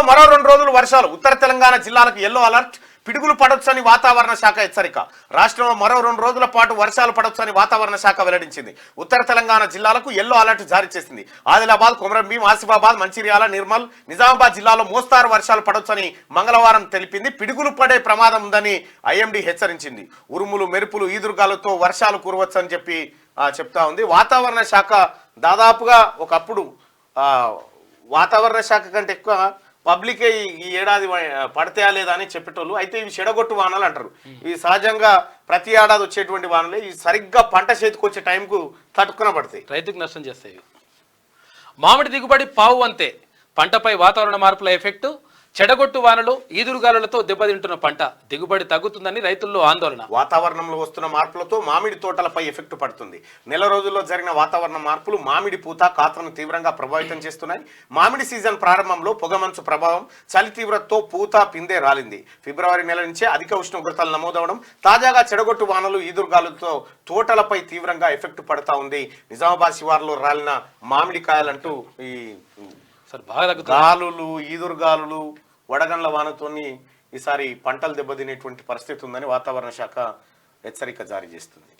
మరో 2 రోజులు వర్షాలు. ఉత్తర తెలంగాణ జిల్లాలకు ఎల్లో అలర్ట్. పిడుగులు పడొచ్చని వాతావరణ శాఖ హెచ్చరిక. రాష్ట్రంలో మరో 2 రోజుల పాటు వర్షాలు పడొచ్చని వాతావరణ శాఖ వెల్లడించింది. ఉత్తర తెలంగాణ జిల్లాలకు ఎల్లో అలర్ట్ జారీ చేసింది. ఆదిలాబాద్, కొమరంభీం, ఆసిఫాబాద్, మంచిర్యాల, నిర్మల్, నిజామాబాద్ జిల్లాలో మోస్తారు వర్షాలు పడొచ్చని మంగళవారం తెలిపింది. పిడుగులు పడే ప్రమాదం ఉందని ఐఎండీ హెచ్చరించింది. ఉరుములు, మెరుపులు, ఈదురుగాలతో వర్షాలు కురవచ్చని చెప్పి చెప్తా ఉంది. వాతావరణ శాఖ దాదాపుగా ఒకప్పుడు వాతావరణ శాఖ కంటే ఎక్కువ పబ్లికే ఈ ఏడాది పడతాయా లేదా అని చెప్పేటోళ్ళు. అయితే ఇవి చెడగొట్టు వానలు అంటారు. ఇవి సహజంగా ప్రతి ఏడాది వచ్చేటువంటి వానలే. ఇవి సరిగ్గా పంట చేతికి వచ్చే టైంకు తట్టుకున పడతాయి, రైతుకు నష్టం చేస్తాయి. మామిడి దిగుబడి పావు అంతే. పంటపై వాతావరణ మార్పుల ఎఫెక్టు. చెడగొట్టు వానలు, ఈదురుగాలులతో దెబ్బతింటున్న పంట. దిగుబడి తగ్గుతుందని రైతుల్లో ఆందోళన. వాతావరణంలో వస్తున్న మార్పులతో మామిడి తోటలపై ఎఫెక్ట్ పడుతుంది. నెల రోజుల్లో జరిగిన వాతావరణ మార్పులు మామిడి పూత, కాతను తీవ్రంగా ప్రభావితం చేస్తున్నాయి. మామిడి సీజన్ ప్రారంభంలో పొగమంచు ప్రభావం, చలి తీవ్రతతో పూత, పిందె రాలింది. ఫిబ్రవరి నెల నుంచే అధిక ఉష్ణోగ్రతలు నమోదవడం, తాజాగా చెడగొట్టు వానలు, ఈదురుగాలులతో తోటలపై తీవ్రంగా ఎఫెక్ట్ పడతా ఉంది. నిజామాబాద్ శివార్లో రాలిన మామిడికాయలంటూ ఈ గాలులు, ఈదురుగాలులు, వడగండ్ల వానతోని ఈసారి పంటలు దెబ్బతినేటువంటి పరిస్థితి ఉందని వాతావరణ శాఖ హెచ్చరిక జారీ చేస్తుంది.